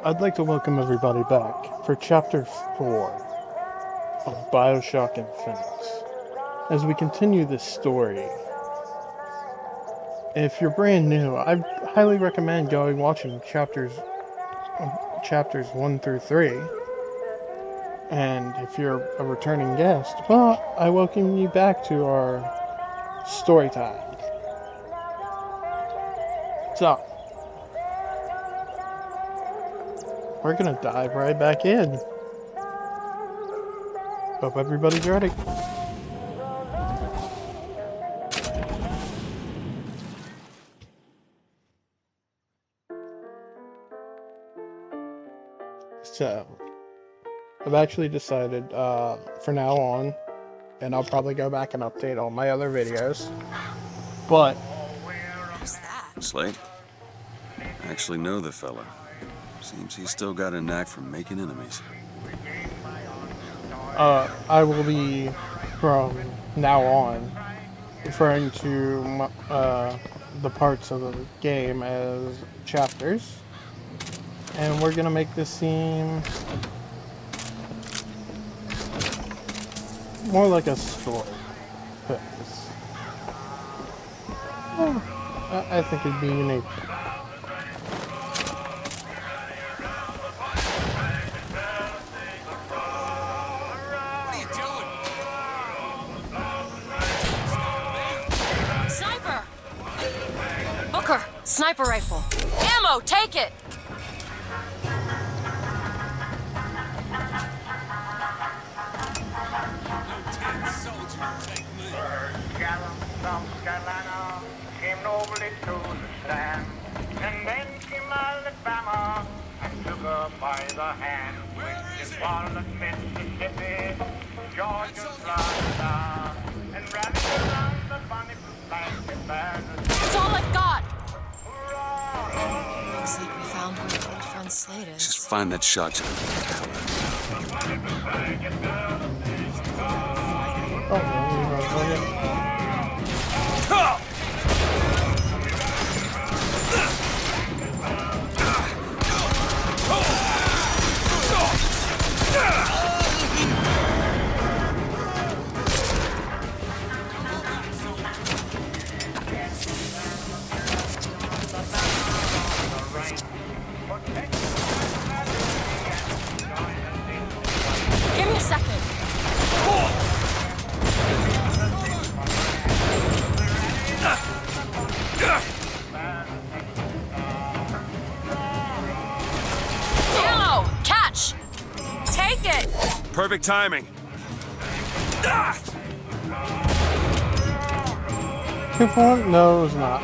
I'd like to welcome everybody back for Chapter 4 of Bioshock Infinite. As we continue this story, if you're brand new, I highly recommend going watching chapters 1 through 3. And if you're a returning guest, well, I welcome you back to our story time. So, we're gonna dive right back in. Hope everybody's ready. So, I've actually decided from now on, and I'll probably go back and update all my other videos, but Who's that? Slate? I actually know the fella. Seems he's still got a knack for making enemies. I will be, from now on, referring to the parts of the game as chapters, and we're gonna make this seem more like a story. Because I think it'd be unique. Sniper! Booker, sniper rifle. Ammo, take it! Came nobly to the stand, and then came Alabama and took her by the hand. She followed Mississippi, Georgia, Florida, and ran around the bonny blanket band. That's all I've got! Looks like we found where our old friend Slate is. Just find that Shock Jocky. Oh, yeah, Give me a second. Ammo! Catch! Take it! Perfect timing. Two point? No, it was not.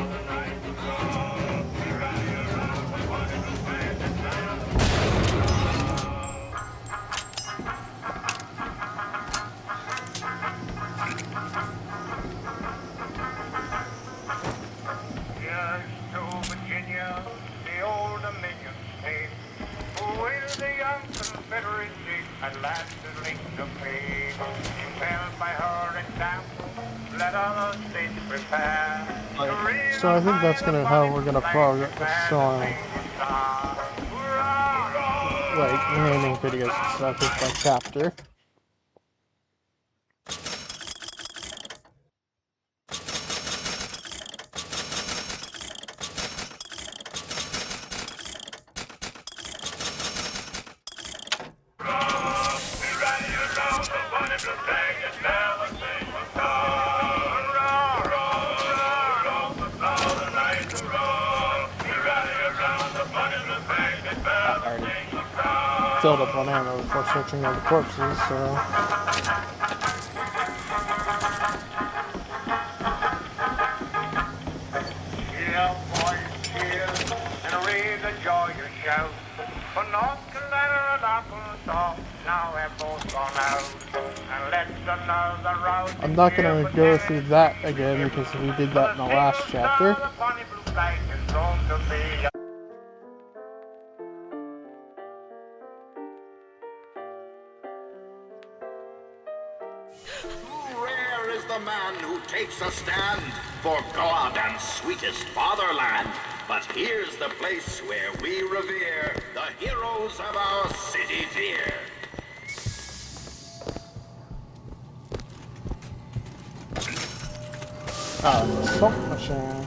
Here's to Virginia, the old Dominion state, who is the young Confederacy at last is linked to fate. Impelled by her example, let other states prepare. So I think that's how we're gonna progress on, like, naming videos and stuff is by chapter. Filled up on ammo before searching all the corpses, so... Cheer, boys, cheer, and raise a joyous shout. For North Carolina and Arkansas now have both gone out. And let's another round. I'm not gonna go through that again because we did that in the last chapter. Rare is the man who takes a stand for God and sweetest fatherland. But here's the place where we revere the heroes of our city dear. Salt machine.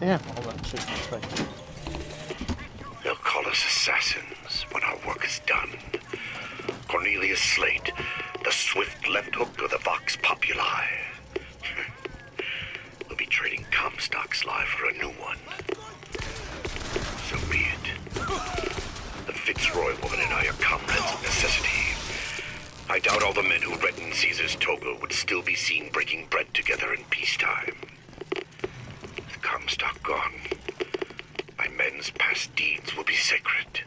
Damn, all that shit expected. They'll call us assassins when our work is done. Cornelius Slate, the swift left hook of the Vox Populi. We'll be trading Comstock's life for a new one. So be it. The Fitzroy woman and I are comrades of necessity. I doubt all the men who read in Caesar's toga would still be seen breaking bread together in peacetime. With Comstock gone, my men's past deeds will be sacred.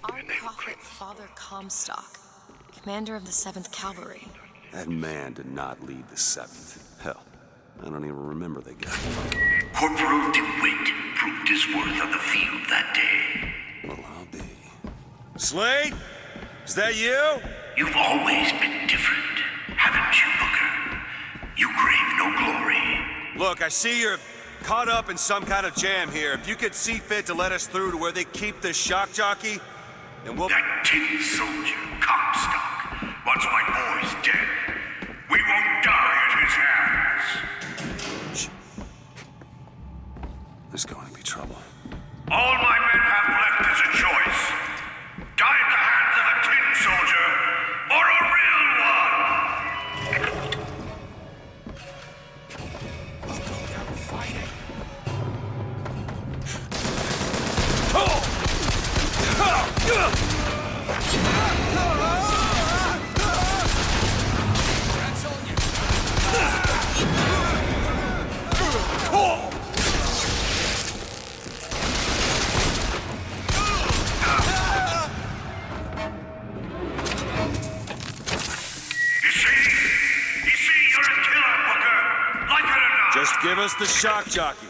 Our prophet, Father Comstock, commander of the 7th Cavalry. That man did not lead the 7th. Hell, I don't even remember the guy. Corporal DeWitt proved his worth on the field that day. Well, I'll be. Slate? Is that you? You've always been different, haven't you, Booker? You crave no glory. Look, I see you're caught up in some kind of jam here. If you could see fit to let us through to where they keep this shock jockey, then we'll... That tin soldier, Comstock, wants my boys dead. We won't die at his hands. There's going to be trouble. All my men have left is a choice. Die at the hands of a tin soldier, or a real one! Just give us the shock jockey.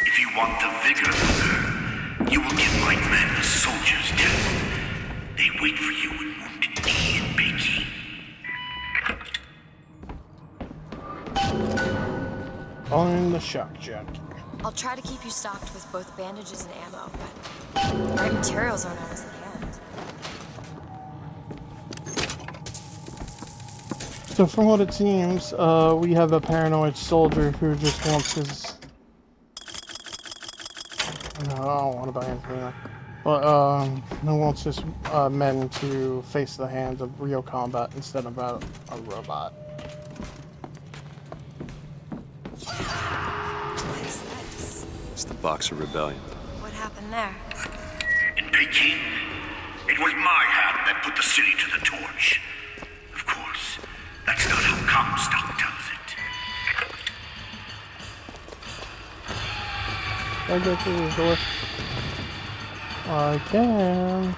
If you want the vigor, Booker, you will give my men a soldier's death. They wait for you in Wounded Knee and Peking. On the shock jockey. I'll try to keep you stocked with both bandages and ammo, but the right materials aren't always at hand. So from what it seems, we have a paranoid soldier who just wants his... No, I don't want to buy anything. But, who wants his men to face the hands of real combat instead of a robot. What is this? It's the Boxer Rebellion. What happened there? In Peking, it was my hand that put the city to the torch. Of course, that's not how Comstock tells it. Can I go through this door? I can.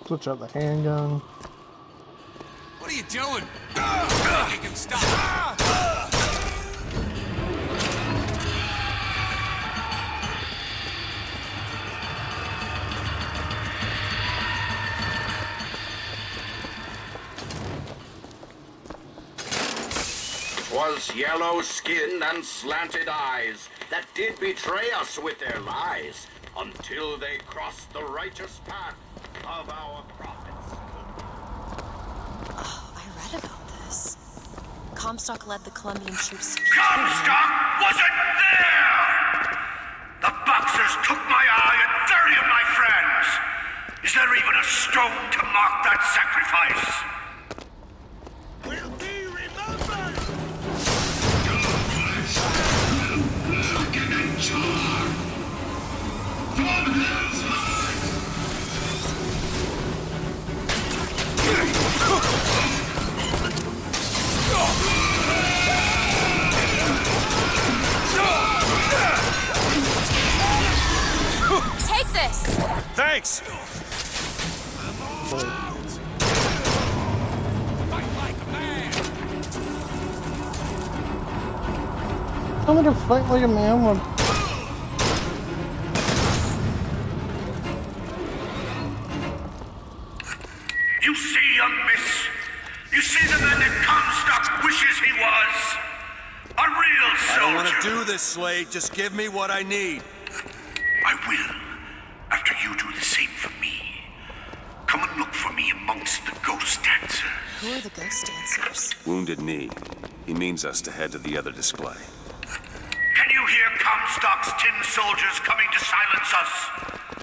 Switch out the handgun. What are you doing? Make him stop. Was yellow skin and slanted eyes that did betray us with their lies until they crossed the righteous path of our prophets. Oh, I read about this. Comstock led the Colombian troops to Comstock wasn't there! The Boxers took my eye and 30 of my friends! Is there even a stone to mark that sacrifice? We'll be remembered! Take this! Thanks! Fight like a man. Tell me to fight like a man when... You see, young miss? You see the man that Comstock wishes he was? A real I soldier. don't want to do this, Slate. Just give me what I need. I will, after you do the same for me. Come and look for me amongst the ghost dancers. Who are the ghost dancers? Wounded knee. He means us to head to the other display. Can you hear Comstock's tin soldiers coming to silence us?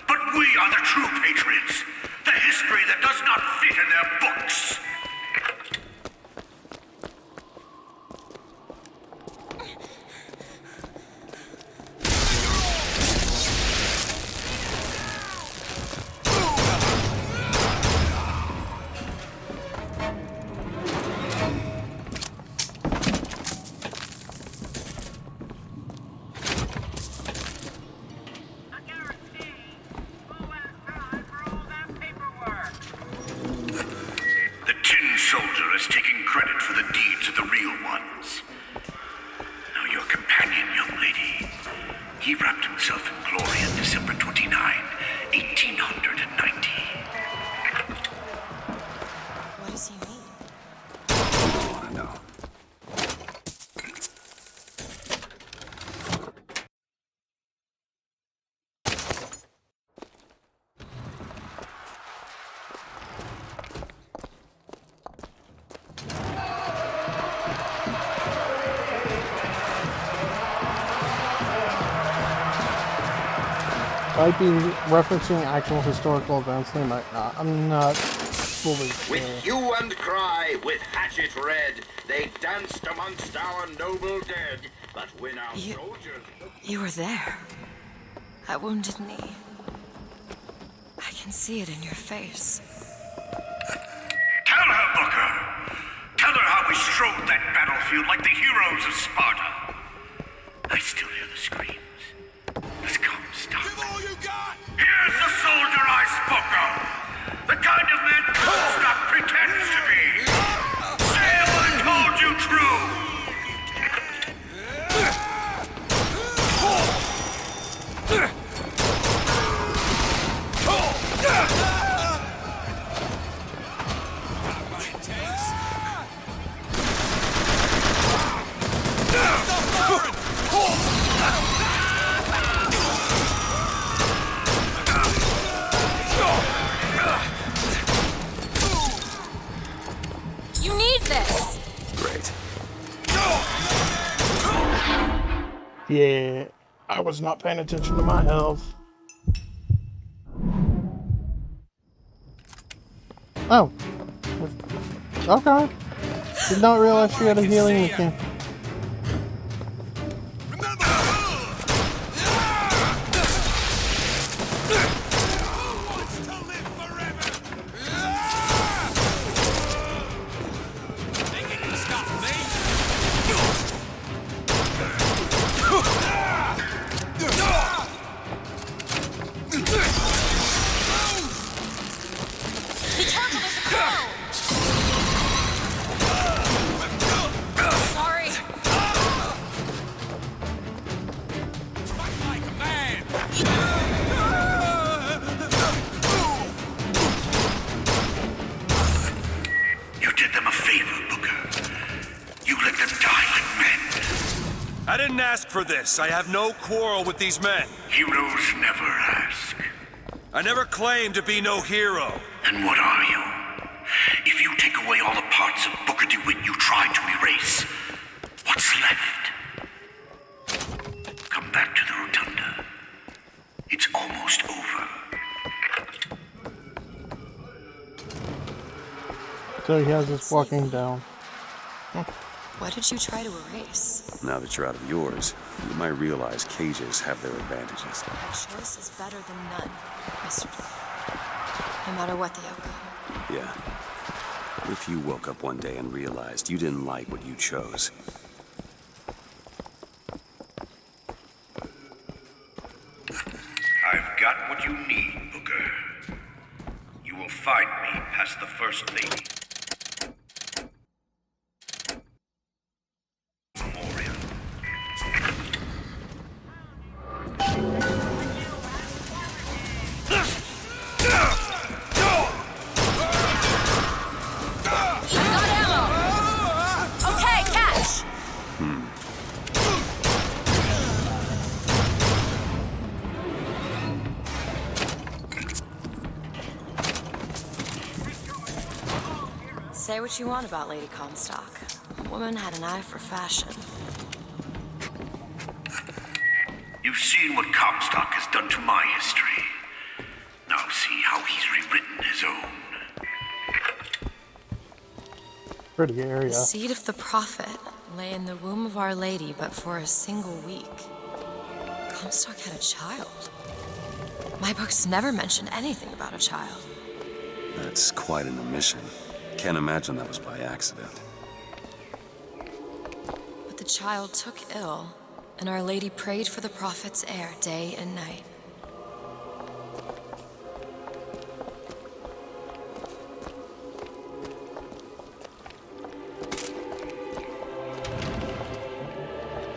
But we are the true patriots. The history that does not fit in their books. Soldier is taking credit for the deeds of the real ones. Now your companion, young lady, he wrapped himself in glory on December 29, 1890. What does he mean? I want to know. Might be referencing actual historical events, they might not. I'm not fully sure. With hue and cry, with hatchet red, they danced amongst our noble dead. But when our soldiers... You were there. At Wounded Knee. I can see it in your face. Tell her, Booker. Tell her how we strode that battlefield like the heroes of Sparta. I still hear the screams. Let's come, stop. Give all you got! Here's the soldier I spoke of. The kind of man Comstock pretends to be. Say if I told you true. You need this! Great. Yeah, I was not paying attention to my health. Oh. Okay. Did not realize she had a healing mechanic. Sorry. You did them a favor, Booker. You let them die like men. I didn't ask for this. I have no quarrel with these men. Heroes never ask. I never claimed to be no hero. Then what are you? If you take away all the parts of Booker tried to erase what's left. Come back to the rotunda. It's almost over. So he has us walking down. What did you try to erase? Now that you're out of yours, you might realize cages have their advantages. A choice is better than none, Mr. Drake. No matter what the outcome. Yeah. If you woke up one day and realized you didn't like what you chose. I've got what you need, Booker. You will find me past the First Lady. Memorial. Got ammo! Okay, catch! Say what you want about Lady Comstock. The woman had an eye for fashion. You've seen what Comstock has done to my history. Now see how he's rewritten his own. Pretty area. The seed of the prophet lay in the womb of Our Lady, but for a single week. Comstock had a child. My books never mention anything about a child. That's quite an omission. Can't imagine that was by accident. But the child took ill, and Our Lady prayed for the prophet's heir day and night.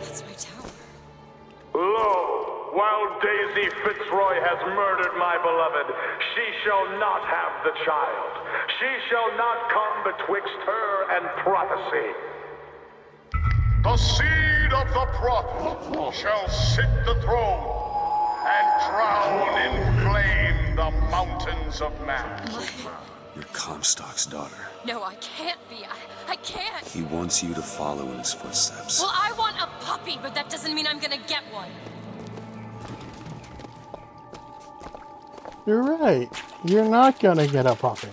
That's my tower. Lo, while Daisy Fitzroy has murdered my beloved, she shall not have the child. She shall not come betwixt her and prophecy. The seed of the prophet shall sit the throne and drown in flame the mountains of man. You're Comstock's daughter. No, I can't be. I can't. He wants you to follow in his footsteps. Well, I want a puppy, but that doesn't mean I'm gonna get one. You're right. You're not gonna get a puppy.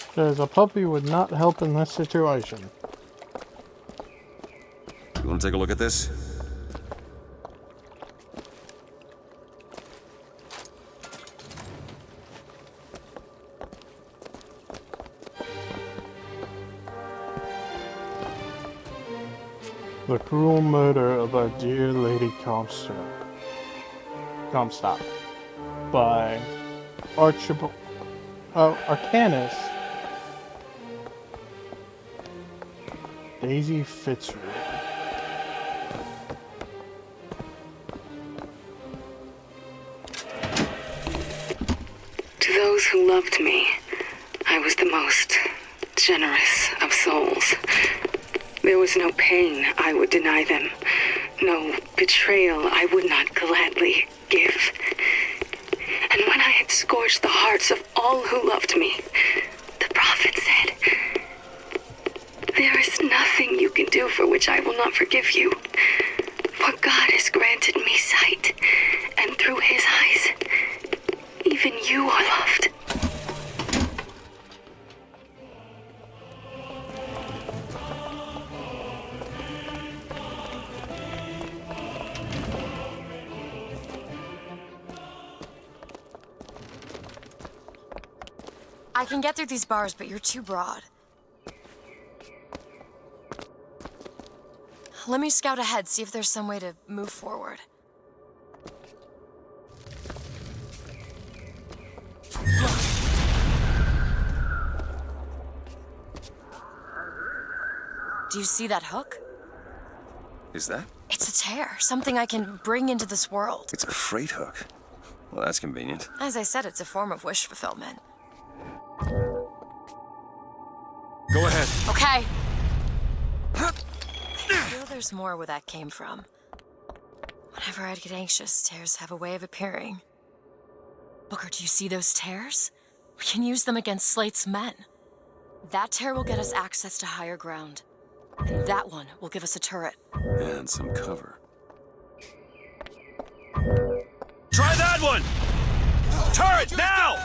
Because a puppy would not help in this situation. You want to take a look at this? The cruel murder of our dear Lady Comstock by Arcanus Daisy Fitzroy. To those who loved me, I was the most generous of souls. There was no pain I would deny them, no betrayal I would not gladly give. And when I had scorched the hearts of all who loved me, the prophet said, "There is nothing you can do for which I will not forgive you. For God has granted me sight, and through his eyes, even you are loved." I can get through these bars, but you're too broad. Let me scout ahead, see if there's some way to move forward. Do you see that hook? Is that? It's a tear, something I can bring into this world. It's a freight hook. Well, that's convenient. As I said, it's a form of wish fulfillment. Go ahead. Okay. I feel there's more where that came from. Whenever I'd get anxious, tears have a way of appearing. Booker, do you see those tears? We can use them against Slate's men. That tear will get us access to higher ground. And that one will give us a turret. And some cover. Try that one! Turret, now!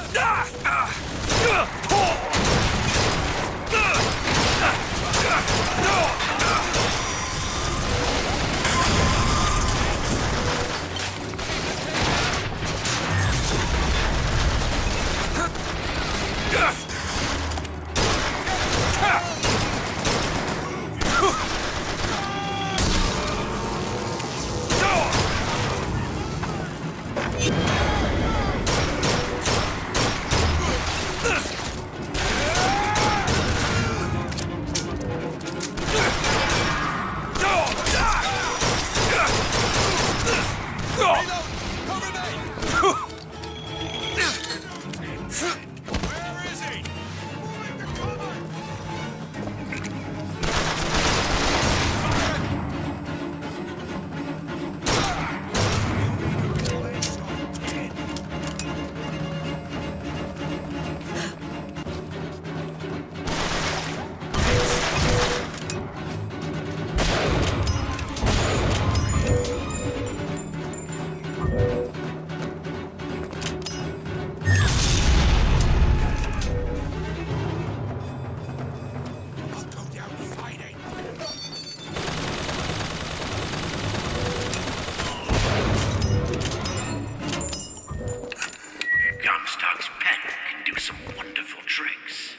Comstock's pen can do some wonderful tricks.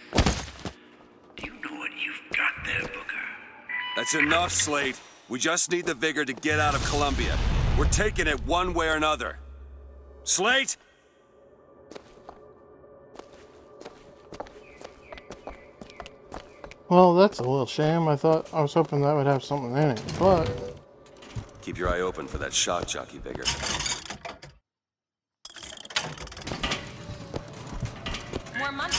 Do you know what you've got there, Booker? That's enough, Slate. We just need the vigor to get out of Columbia. We're taking it one way or another. Slate? Well, that's a little shame. I was hoping that would have something in it, but Keep your eye open for that Shock Jocky vigor. More money.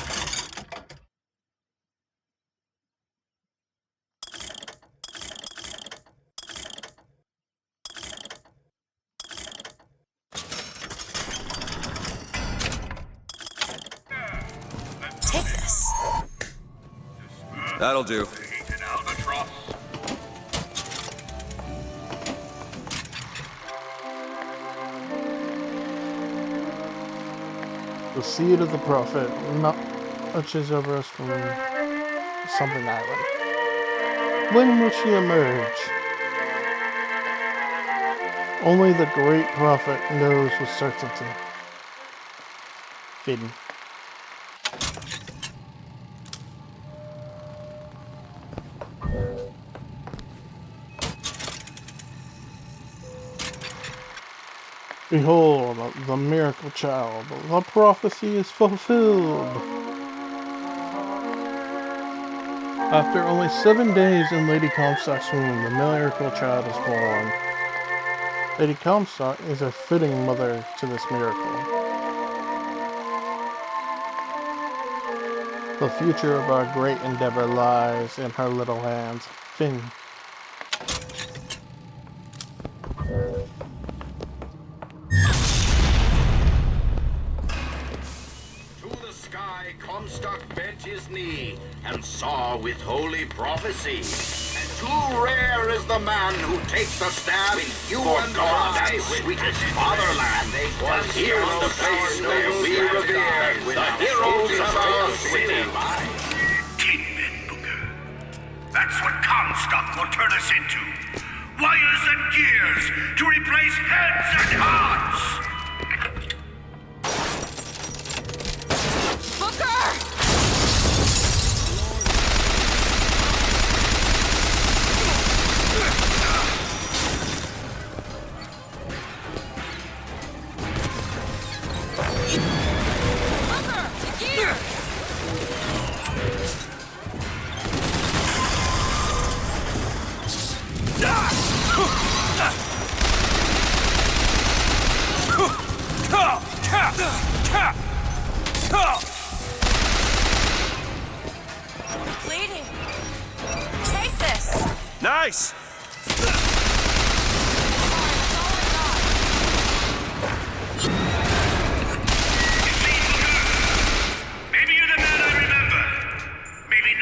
Take this. That'll do. the seed of the prophet marches over us from something island. When will she emerge? Only the great prophet knows with certainty. Hidden. Behold, the miracle child. The prophecy is fulfilled. After only 7 days in Lady Comstock's womb, the miracle child is born. Lady Comstock is a fitting mother to this miracle. The future of our great endeavor lies in her little hands. Finn. Comstock bent his knee and saw with holy prophecy. And too rare is the man who takes a stand for God and sweetest fatherland. For here's the place where we revere the heroes of our city. 10 men, Booker. That's what Comstock will turn us into. Wires and gears to replace heads and hearts. Bleeding. Take this. Nice! Maybe you're the man I remember. Maybe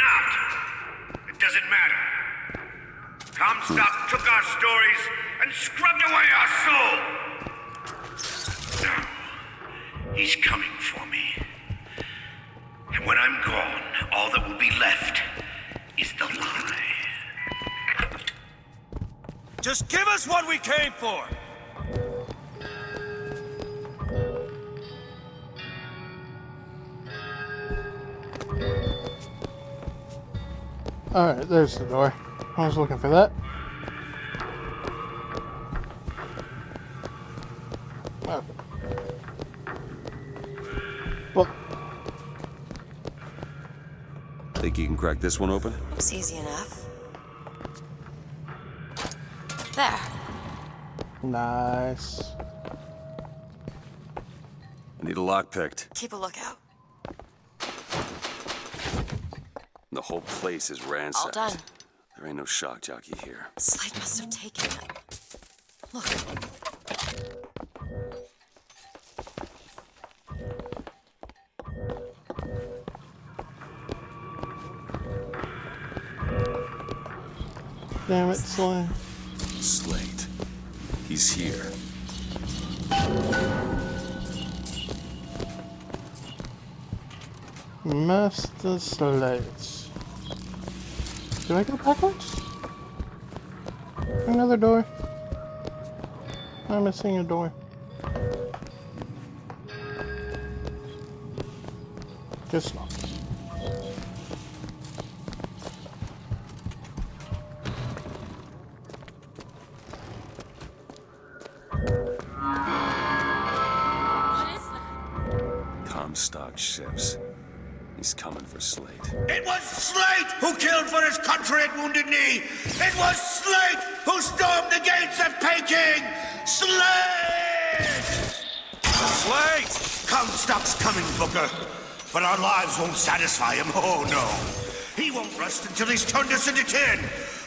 we came for! Alright, there's the door. I was looking for that. Okay. Well, Think you can crack this one open? Looks easy enough. There. nice. I need a lock picked. Keep a lookout. The whole place is ransacked. All done. There ain't no shock jockey here. Slate must have taken it. Look. Damn it, Slate. Slate. He's here. Master Slate. Did I go backwards? Another door. I'm missing a door. Guess not. What is that? Comstock ships. He's coming for Slate. It was Slate who killed for his country at Wounded Knee! It was Slate who stormed the gates at Peking! Slate! Slate! Comstock's coming, Booker. But our lives won't satisfy him, oh no. He won't rest until he's turned us into tin.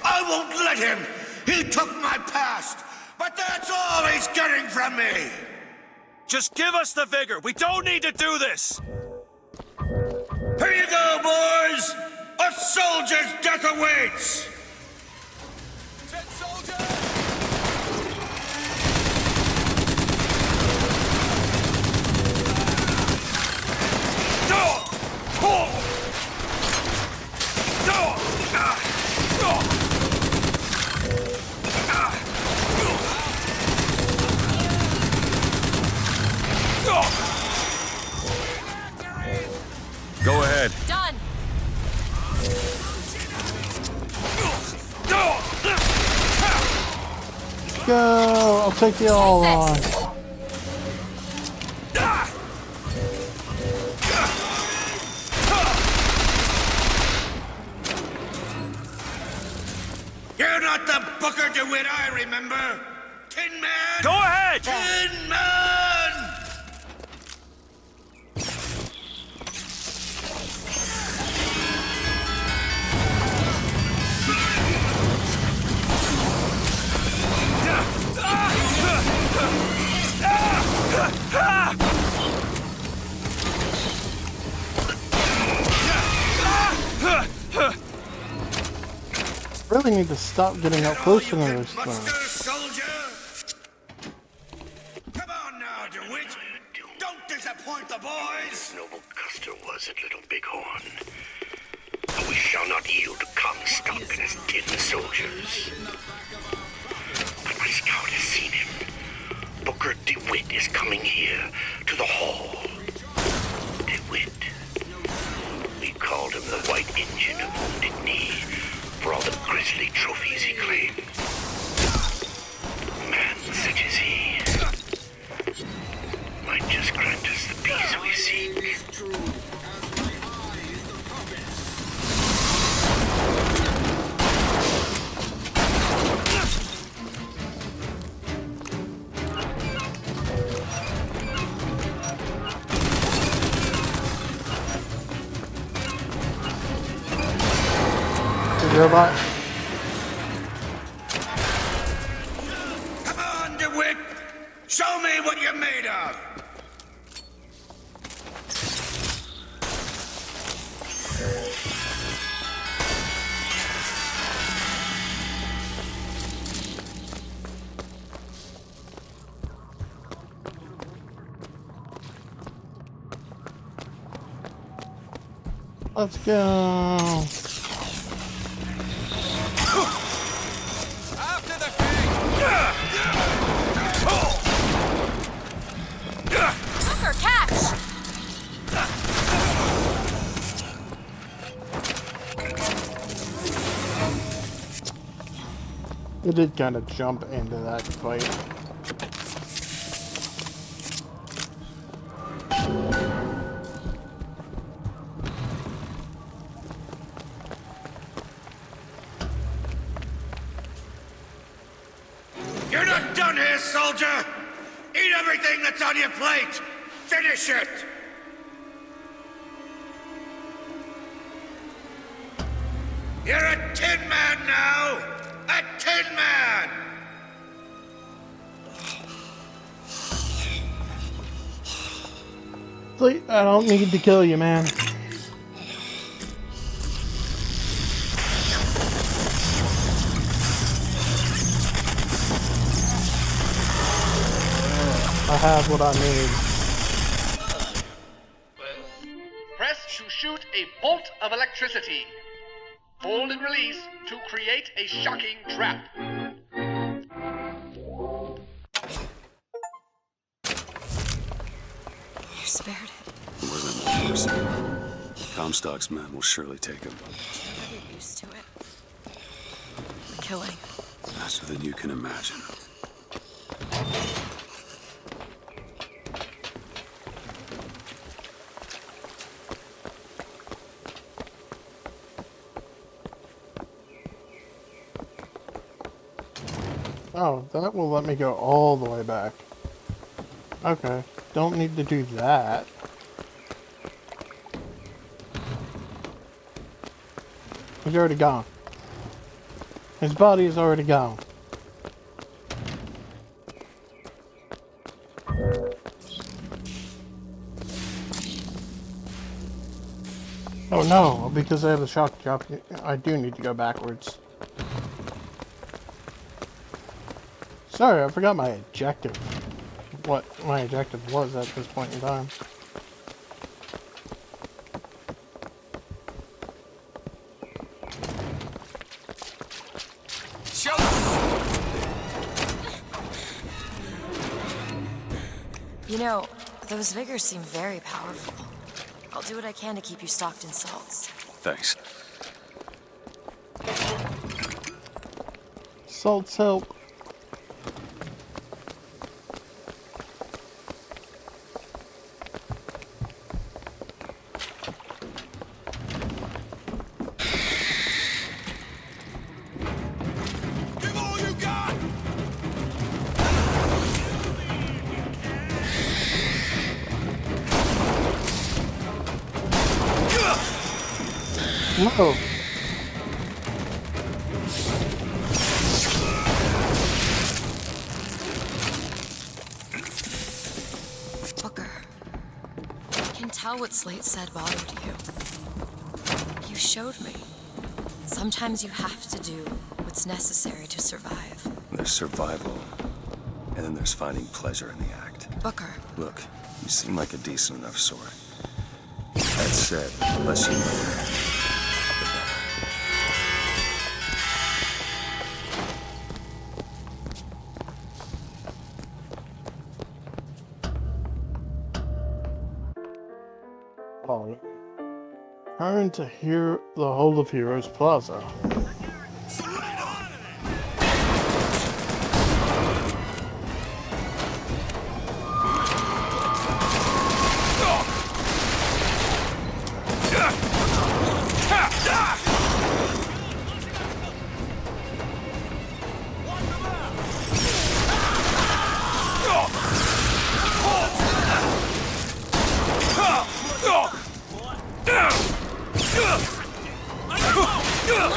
I won't let him. He took my past, but that's all he's getting from me. Just give us the vigor. We don't need to do this. Here you go, boys! A soldier's death awaits! Dead soldier! Go ahead. Done. Go! I'll take you all on. You're not the Booker DeWitt I remember! Tin Man! Go ahead! Tin Man! Really need to stop getting up close to this thing. Soldier! Come on now, DeWitt! Don't disappoint the boys! Noble Custer was at Little Bighorn. But we shall not yield to Comstock and his tin soldiers. But my scout has seen him. Booker DeWitt is coming here to the hall. DeWitt. We called him the White Engine of Wounded Knee for all the grisly trophies he claimed. A man such as he might just grant us the peace we seek. Robot. Come on, DeWitt! Show me what you're made of! Let's go. After the king! It did kind of jump into that fight. You're not done here, soldier! Eat everything that's on your plate! Finish it! You're a tin man now! A tin man! Slate, I don't need to kill you, man. I have what I need. Press to shoot a bolt of electricity. Hold and release to create a shocking trap. You spared it. It wasn't a horse. Comstock's men will surely take him. I'll get used to it. The killing. Faster than you can imagine. Oh, that will let me go all the way back. Okay, don't need to do that. He's already gone. His body is already gone. Oh no, because I have a shock jockey, I do need to go backwards. Sorry, I forgot my objective. What my objective was at this point in time. You know, those vigors seem very powerful. I'll do what I can to keep you stocked in salts. Thanks. Salts help. Give all you got! No. Booker, I can tell what Slate said bothered you. You showed me. Sometimes you have to do what's necessary to survive. There's survival, and then there's finding pleasure in the act. Booker, Look, you seem like a decent enough sort. That said, the less you know, the better. Oh. Turn to the whole of Heroes Plaza.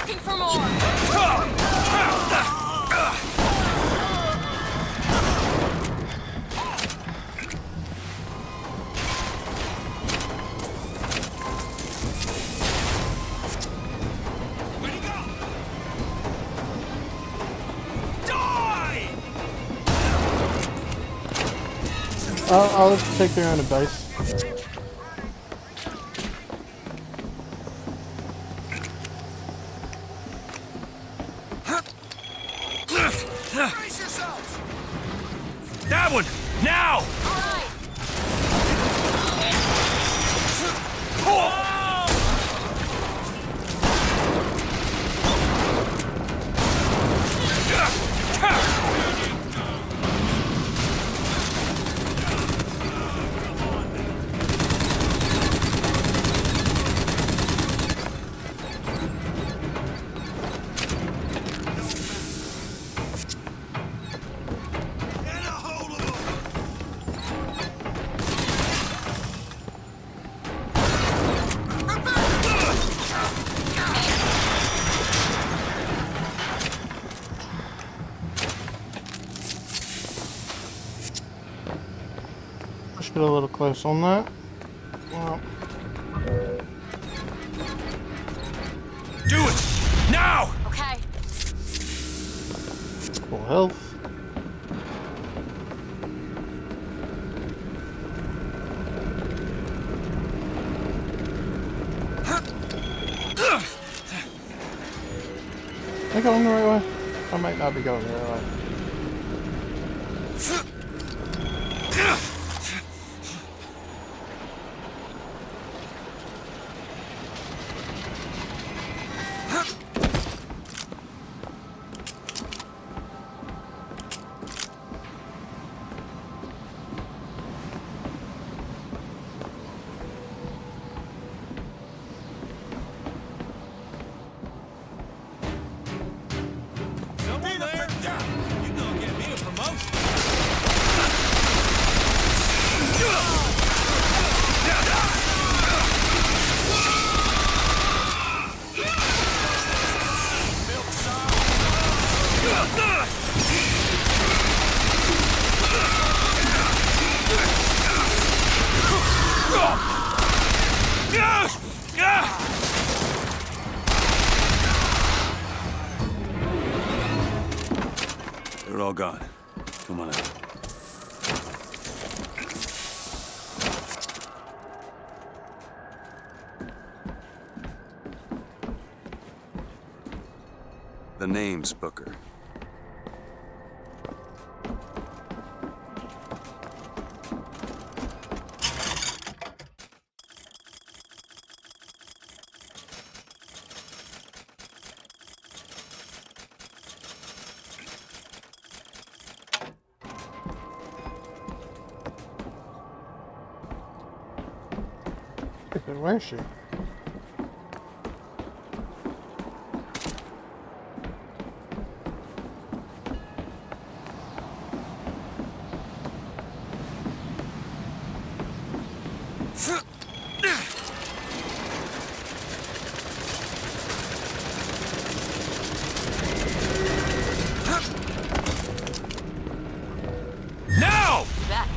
looking for more. Where'd he go? Die! I'll let you take their own advice. Brace yourselves! That one! Now! Get a little close on that. Well, Do it! Now! Okay. full health. Am I going the right way? I might not be going the right way. Someone there? You gonna get me a promotion? They're all gone. Come on out. The name's Booker. Where is she? Now! You bet.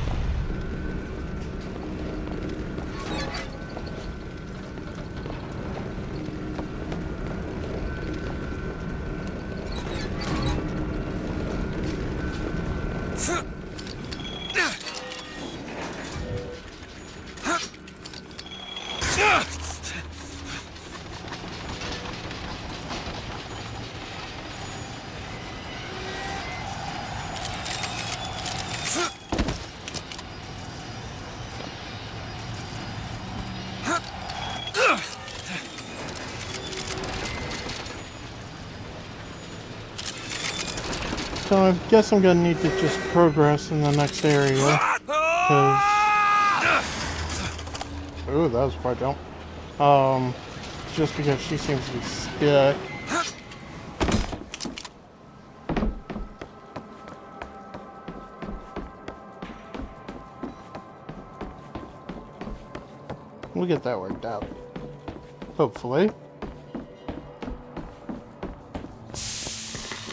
So I guess I'm gonna need to just progress in the next area. Cause... Ooh, that was quite a jump. Just because she seems to be stuck. We'll get that worked out. Hopefully.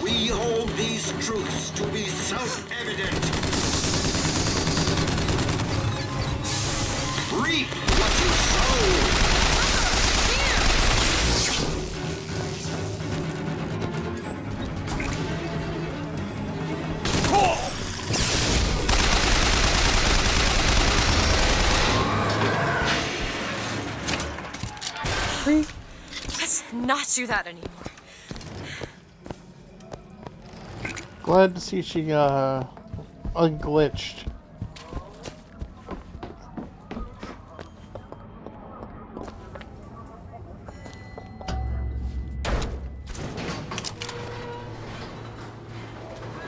We hold these truths to be self-evident. Reap what you sow. Let's not do that anymore. Glad to see she unglitched.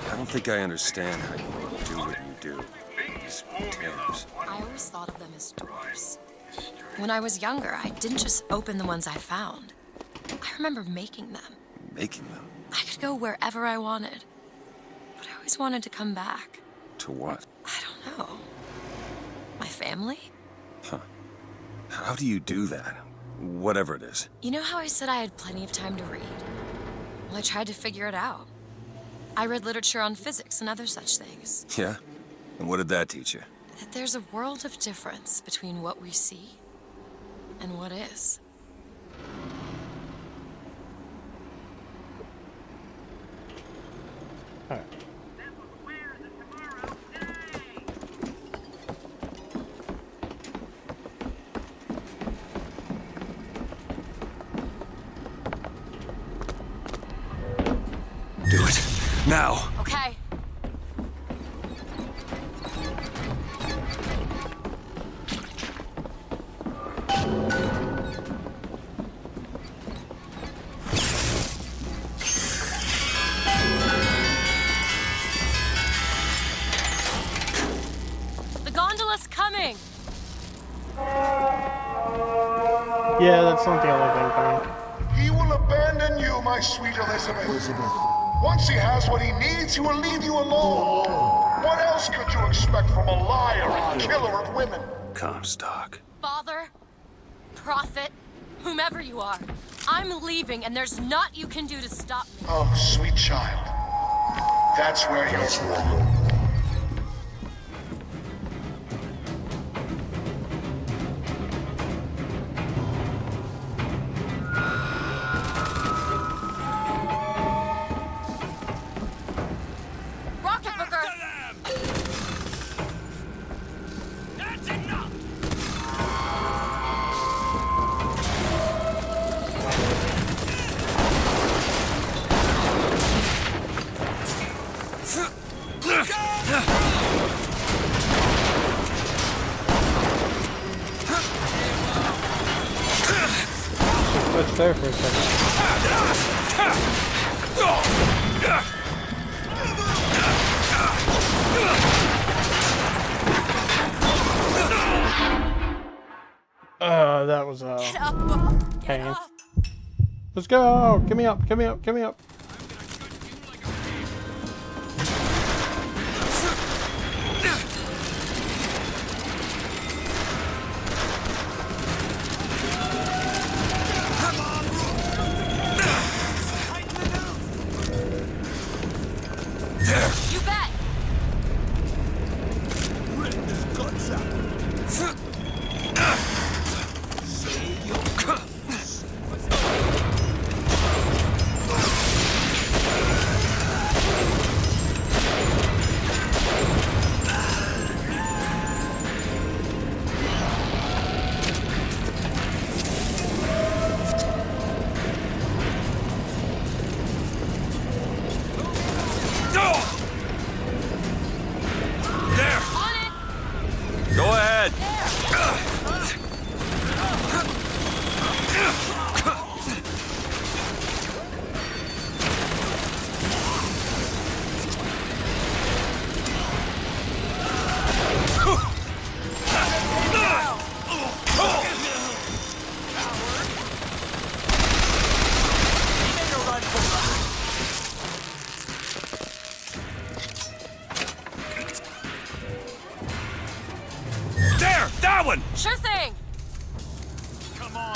I don't think I understand how you do what you do. These containers. I always thought of them as doors. When I was younger, I didn't just open the ones I found. I remember making them. Making them? I could go wherever I wanted. But I always wanted to come back. To what? I don't know. My family? Huh. How do you do that? Whatever it is. You know how I said I had plenty of time to read? Well, I tried to figure it out. I read literature on physics and other such things. Yeah? And what did that teach you? that there's a world of difference between what we see and what is. Alright. Do it. Now. Okay. The gondola's coming. Yeah, that's not the only thing coming. He will abandon you, my sweet Elizabeth. Once he has what he needs, he will leave you alone. What else could you expect from a liar and killer of women? Comstock. Father, prophet, whomever you are, I'm leaving and there's naught you can do to stop me. Oh, sweet child. That's where you Rocket Booker! That's enough! Switch there for a second. That was Get up, Booker. Get pain. up. Let's go! Get me up, get me up, get me up. You bet. Go ahead. There! That one! Sure thing. Come on!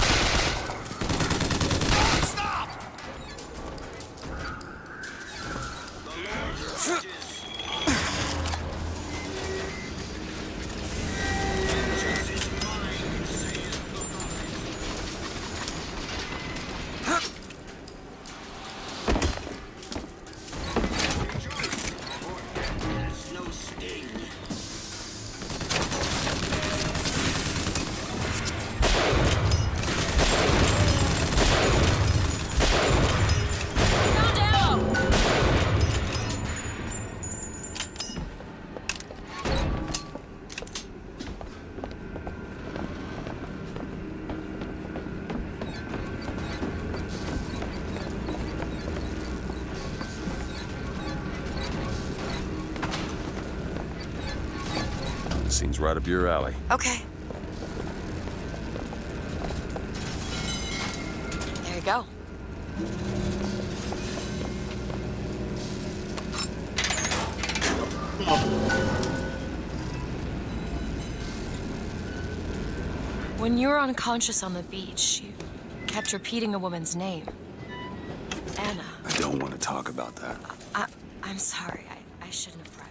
Stop! Go down. Seems right up your alley. Okay. There you go. When you were unconscious on the beach, you kept repeating a woman's name. Anna. I don't want to talk about that. I'm sorry. I shouldn't have cried.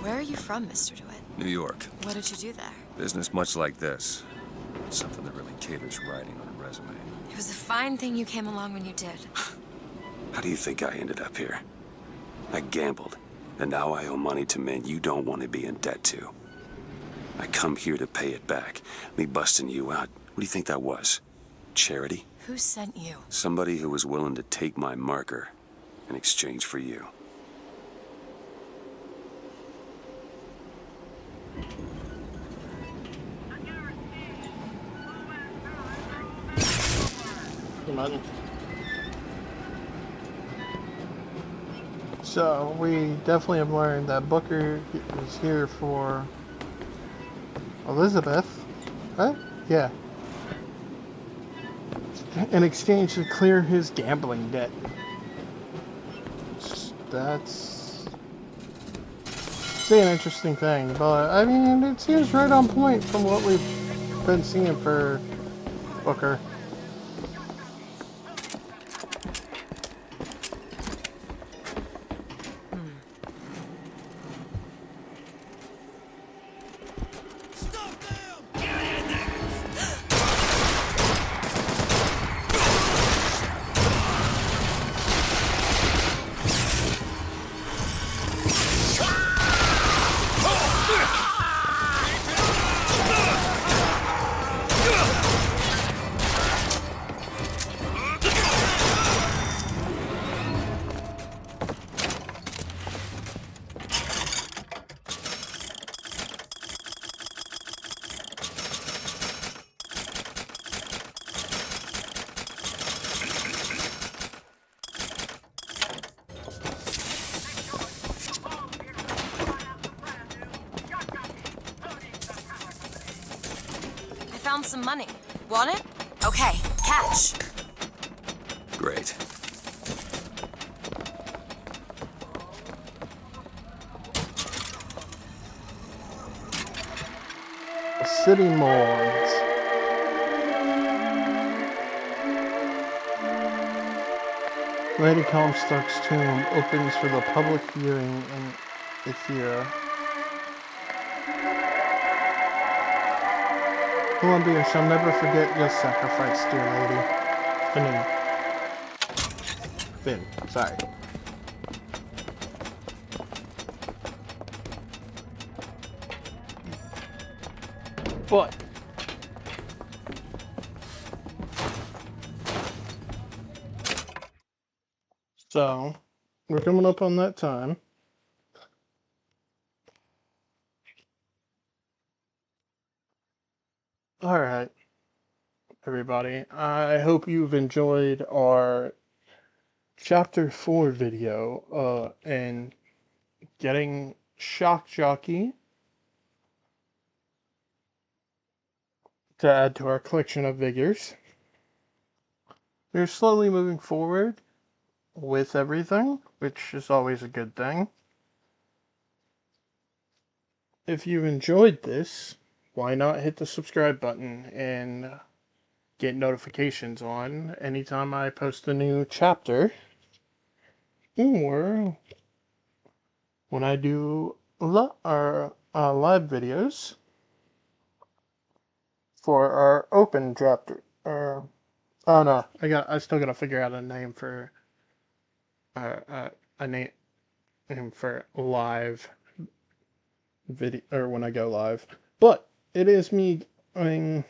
Where are you from, Mr. DeWitt? New York. What did you do there? Business much like this. Something that really caters writing on a resume. It was a fine thing you came along when you did. How do you think I ended up here? I gambled, and now I owe money to men you don't want to be in debt to. I come here to pay it back. Me busting you out, what do you think that was? Charity? Who sent you? Somebody who was willing to take my marker in exchange for you. Imagine. So we definitely have learned that Booker is here for Elizabeth, right? Yeah. In exchange to clear his gambling debt. That's an interesting thing, but I mean, it seems right on point from what we've been seeing for Booker. Found some money. Want it? Okay, catch. Great. City Morgues. Lady Comstock's tomb opens for the public viewing in Ethia. Columbia shall never forget your sacrifice, dear lady. Finn, sorry. But so we're coming up on that time. All right, everybody. I hope you've enjoyed our Chapter 4 video and getting Shock Jocky to add to our collection of vigors. We're slowly moving forward with everything, which is always a good thing. If you enjoyed this, why not hit the subscribe button and get notifications on anytime I post a new chapter, or when I do live videos for our open chapter. Oh no, I still gotta figure out a name for a name for live video, or when I go live. But it is me doing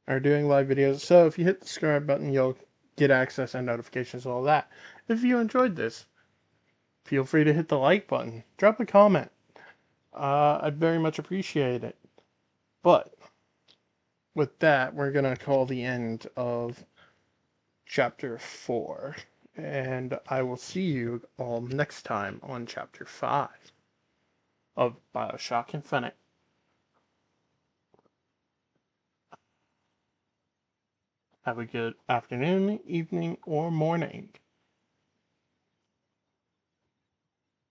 live videos, so if you hit the subscribe button, you'll get access and notifications, all that. If you enjoyed this, feel free to hit the like button, drop a comment. I'd very much appreciate it. But with that, we're gonna call the end of Chapter 4, and I will see you all next time on Chapter 5 of Bioshock Infinite. Have a good afternoon, evening, or morning.